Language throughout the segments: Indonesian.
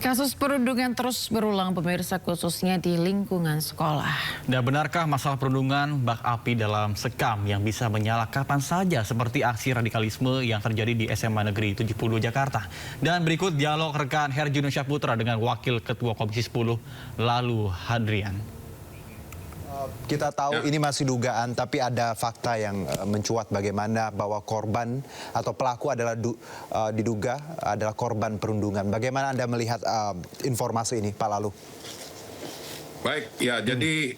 Kasus perundungan terus berulang pemirsa khususnya di lingkungan sekolah. Dan benarkah masalah perundungan bak api dalam sekam yang bisa menyala kapan saja seperti aksi radikalisme yang terjadi di SMA Negeri 72 Jakarta? Dan berikut dialog rekan Herjunus Syaputra dengan Wakil Ketua Komisi 10 Lalu Hadrian. Kita tahu ini masih dugaan, tapi ada fakta yang mencuat bagaimana bahwa korban atau pelaku adalah diduga adalah korban perundungan. Bagaimana Anda melihat informasi ini, Pak Lalu? Baik, ya jadi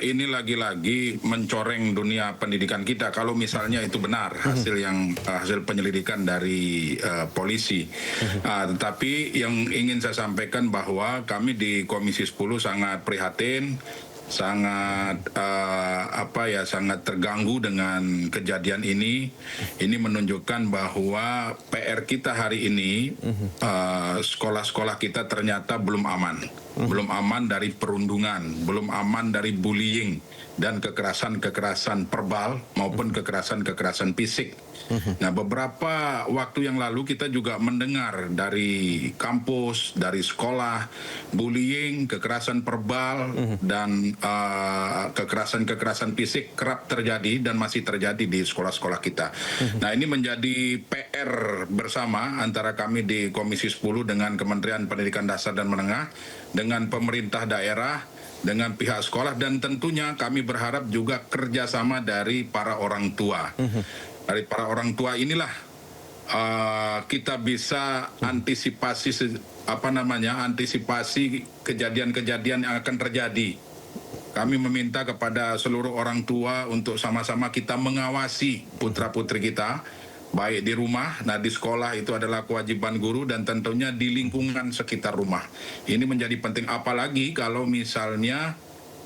ini lagi-lagi mencoreng dunia pendidikan kita. Kalau misalnya itu benar hasil penyelidikan dari polisi. Tetapi yang ingin saya sampaikan bahwa kami di Komisi 10 sangat prihatin, sangat sangat terganggu dengan kejadian ini. Ini menunjukkan bahwa PR kita hari ini, sekolah-sekolah kita ternyata belum aman. Belum aman dari perundungan, belum aman dari bullying dan kekerasan-kekerasan verbal maupun kekerasan-kekerasan fisik. Nah, beberapa waktu yang lalu kita juga mendengar dari kampus, dari sekolah, bullying, kekerasan verbal, dan kekerasan-kekerasan fisik kerap terjadi dan masih terjadi di sekolah-sekolah kita. Nah, ini menjadi PR bersama antara kami di Komisi 10 dengan Kementerian Pendidikan Dasar dan Menengah, dengan pemerintah daerah, dengan pihak sekolah, dan tentunya kami berharap juga kerjasama dari para orang tua. Dari para orang tua inilah kita bisa antisipasi kejadian-kejadian yang akan terjadi. Kami meminta kepada seluruh orang tua untuk sama-sama kita mengawasi putra-putri kita, baik di rumah, nah di sekolah itu adalah kewajiban guru, dan tentunya di lingkungan sekitar rumah. Ini menjadi penting, apalagi kalau misalnya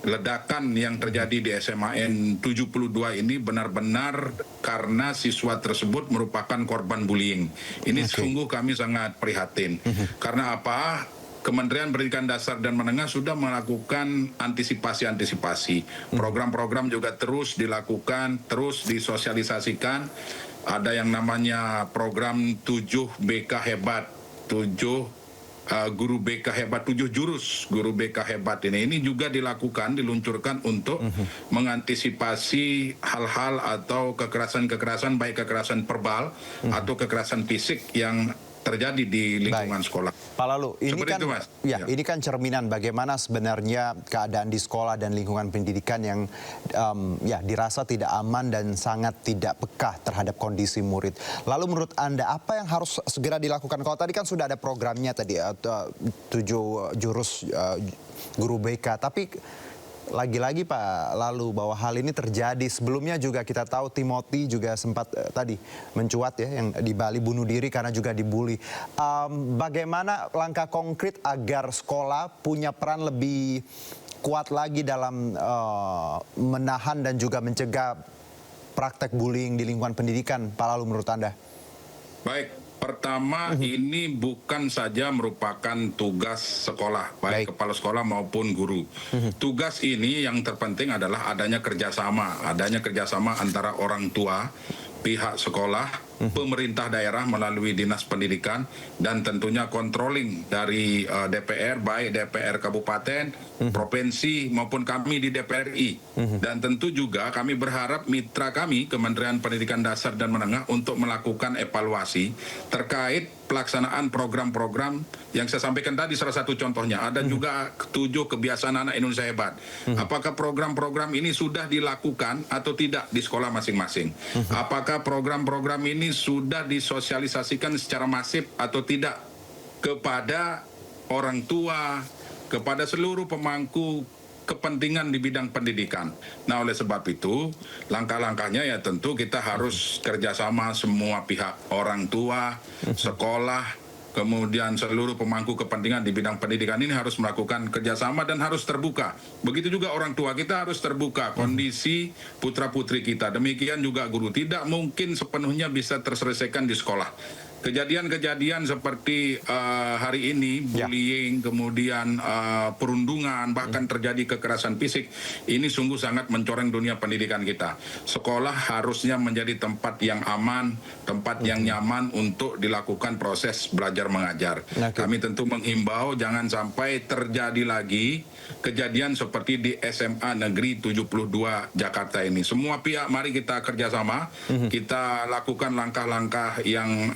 ledakan yang terjadi di SMAN 72 ini benar-benar karena siswa tersebut merupakan korban bullying. Ini sungguh kami sangat prihatin. Karena apa? Kementerian Pendidikan Dasar dan Menengah sudah melakukan antisipasi-antisipasi. Program-program juga terus dilakukan, terus disosialisasikan. Ada yang namanya program 7 BK Hebat, 7 guru BK Hebat, 7 jurus guru BK Hebat ini juga diluncurkan untuk mengantisipasi hal-hal atau kekerasan-kekerasan, baik kekerasan verbal atau kekerasan fisik yang terjadi di lingkungan sekolah. Pak Lalu, ini kan cerminan bagaimana sebenarnya keadaan di sekolah dan lingkungan pendidikan yang dirasa tidak aman dan sangat tidak peka terhadap kondisi murid. Lalu menurut Anda apa yang harus segera dilakukan? Kalau tadi kan sudah ada programnya tadi 7 jurus guru BK, tapi lagi-lagi Pak Lalu bahwa hal ini terjadi sebelumnya juga kita tahu Timothy juga sempat tadi mencuat ya yang di Bali bunuh diri karena juga dibully. Bagaimana langkah konkret agar sekolah punya peran lebih kuat lagi dalam menahan dan juga mencegah praktek bullying di lingkungan pendidikan, Pak Lalu menurut Anda? Baik. Pertama, ini bukan saja merupakan tugas sekolah, baik kepala sekolah maupun guru. Tugas ini yang terpenting adalah adanya kerjasama antara orang tua, pihak sekolah, pemerintah daerah melalui dinas pendidikan, dan tentunya controlling dari DPR, baik DPR kabupaten, provinsi maupun kami di DPR RI. Dan tentu juga kami berharap mitra kami Kementerian Pendidikan Dasar dan Menengah untuk melakukan evaluasi terkait pelaksanaan program-program yang saya sampaikan tadi. Salah satu contohnya ada juga 7 kebiasaan anak Indonesia hebat. Apakah program-program ini sudah dilakukan atau tidak di sekolah masing-masing? Apakah program-program ini sudah disosialisasikan secara masif atau tidak kepada orang tua, kepada seluruh pemangku kepentingan di bidang pendidikan. Nah, oleh sebab itu, langkah-langkahnya ya tentu kita harus kerjasama semua pihak, orang tua, sekolah, kemudian seluruh pemangku kepentingan di bidang pendidikan ini harus melakukan kerjasama dan harus terbuka. Begitu juga orang tua kita harus terbuka kondisi putra-putri kita. Demikian juga guru, tidak mungkin sepenuhnya bisa terselesaikan di sekolah. kejadian-kejadian seperti hari ini, bullying, kemudian perundungan, bahkan terjadi kekerasan fisik, ini sungguh sangat mencoreng dunia pendidikan kita. Sekolah harusnya menjadi tempat yang aman, tempat yang nyaman untuk dilakukan proses belajar mengajar. Kami tentu menghimbau jangan sampai terjadi lagi kejadian seperti di SMA Negeri 72 Jakarta ini. Semua pihak mari kita kerjasama, kita lakukan langkah-langkah yang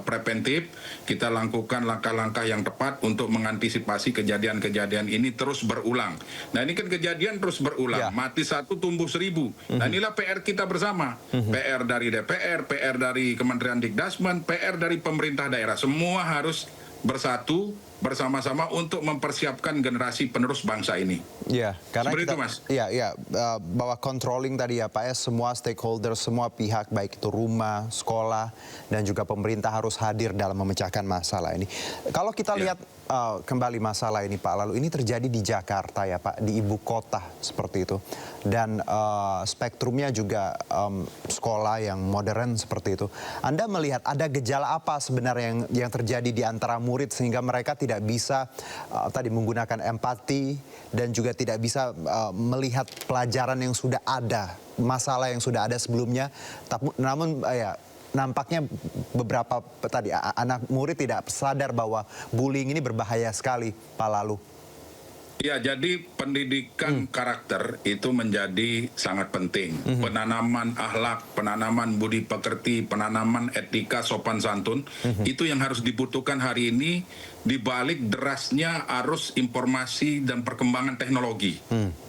preventif, kita lakukan langkah-langkah yang tepat untuk mengantisipasi kejadian-kejadian ini terus berulang. Nah ini kan kejadian terus berulang, mati satu tumbuh 1000. Nah inilah PR kita bersama, PR dari DPR, PR dari Kementerian Dikdasmen, PR dari pemerintah daerah. Semua harus bersatu bersama-sama untuk mempersiapkan generasi penerus bangsa ini. Ya, karena seperti kita, itu, Mas. Bahwa controlling tadi ya Pak ya, semua stakeholder, semua pihak baik itu rumah, sekolah dan juga pemerintah harus hadir dalam memecahkan masalah ini. Kalau kita lihat kembali masalah ini Pak, lalu ini terjadi di Jakarta ya Pak, di ibu kota seperti itu. Dan spektrumnya juga sekolah yang modern seperti itu. Anda melihat ada gejala apa sebenarnya yang terjadi di antara murid sehingga mereka tidak bisa tadi menggunakan empati dan juga tidak bisa melihat pelajaran yang sudah ada, masalah yang sudah ada sebelumnya. Namun nampaknya beberapa tadi anak murid tidak sadar bahwa bullying ini berbahaya sekali Pak Lalu. Ya, jadi pendidikan karakter itu menjadi sangat penting. Penanaman akhlak, penanaman budi pekerti, penanaman etika sopan santun, itu yang harus dibutuhkan hari ini di balik derasnya arus informasi dan perkembangan teknologi.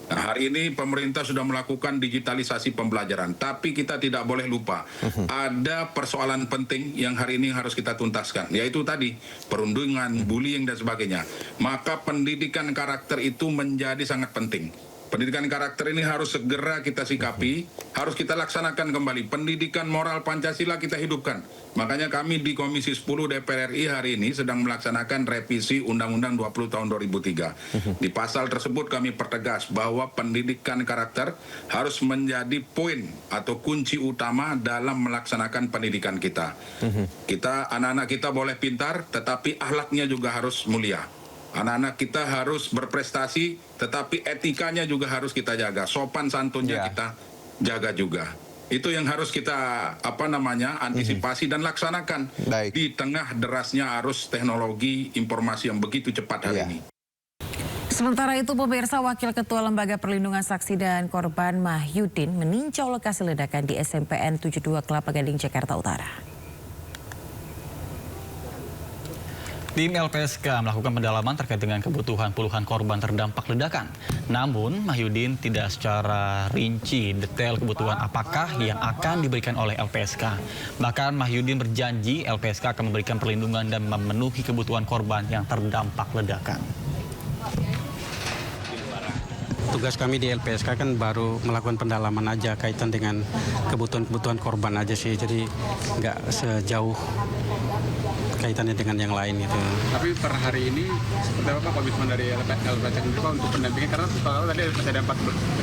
Nah, hari ini pemerintah sudah melakukan digitalisasi pembelajaran, tapi kita tidak boleh lupa ada persoalan penting yang hari ini harus kita tuntaskan, yaitu tadi perundungan, bullying dan sebagainya. Maka pendidikan karakter itu menjadi sangat penting. Pendidikan karakter ini harus segera kita sikapi, harus kita laksanakan kembali. Pendidikan moral Pancasila kita hidupkan. Makanya kami di Komisi 10 DPR RI hari ini sedang melaksanakan revisi Undang-Undang 20 tahun 2003. Di pasal tersebut kami pertegas bahwa pendidikan karakter harus menjadi poin atau kunci utama dalam melaksanakan pendidikan kita. Anak-anak kita boleh pintar, tetapi akhlaknya juga harus mulia. Anak-anak kita harus berprestasi, tetapi etikanya juga harus kita jaga. Sopan santunnya kita jaga juga. Itu yang harus kita antisipasi dan laksanakan di tengah derasnya arus teknologi informasi yang begitu cepat hari ini. Sementara itu, pemirsa, Wakil Ketua Lembaga Perlindungan Saksi dan Korban Mahyudin meninjau lokasi ledakan di SMPN 72 Kelapa Gading, Jakarta Utara. Tim LPSK melakukan pendalaman terkait dengan kebutuhan puluhan korban terdampak ledakan. Namun, Mahyudin tidak secara rinci detail kebutuhan apakah yang akan diberikan oleh LPSK. Bahkan Mahyudin berjanji LPSK akan memberikan perlindungan dan memenuhi kebutuhan korban yang terdampak ledakan. Tugas kami di LPSK kan baru melakukan pendalaman aja kaitan dengan kebutuhan korban aja sih. Jadi nggak sejauh kaitannya dengan yang lain gitu. Tapi per hari ini seperti apa komitmen dari LPSK sendiri Pak untuk pendampingan? Karena kalau tadi masih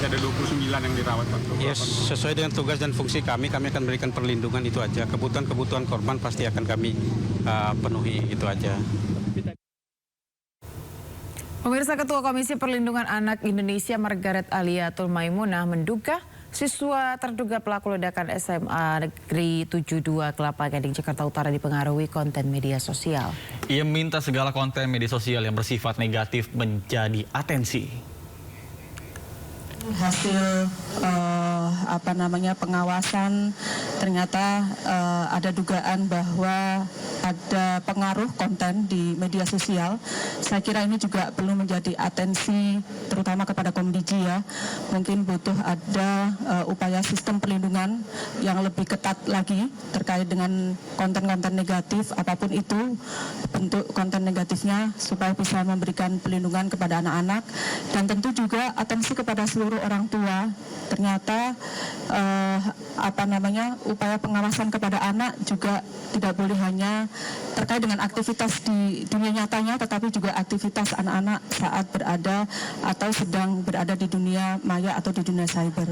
ada 29 yang dirawat Pak. Yes, sesuai dengan tugas dan fungsi kami akan berikan perlindungan itu aja. Kebutuhan korban pasti akan kami penuhi itu aja. Pemirsa, Ketua Komisi Perlindungan Anak Indonesia Margaret Aliatul Maimunah menduga siswa terduga pelaku ledakan SMA Negeri 72 Kelapa Gading, Jakarta Utara dipengaruhi konten media sosial. Ia minta segala konten media sosial yang bersifat negatif menjadi atensi. Hasil pengawasan ternyata ada dugaan bahwa ada pengaruh konten di media sosial. Saya kira ini juga perlu menjadi atensi terutama kepada Komdiji ya. Mungkin butuh ada upaya sistem perlindungan yang lebih ketat lagi terkait dengan konten-konten negatif apapun itu bentuk konten negatifnya supaya bisa memberikan perlindungan kepada anak-anak dan tentu juga atensi kepada seluruh orang tua. Ternyata upaya pengawasan kepada anak juga tidak boleh hanya terkait dengan aktivitas di dunia nyatanya, tetapi juga aktivitas anak-anak saat berada atau sedang berada di dunia maya atau di dunia cyber.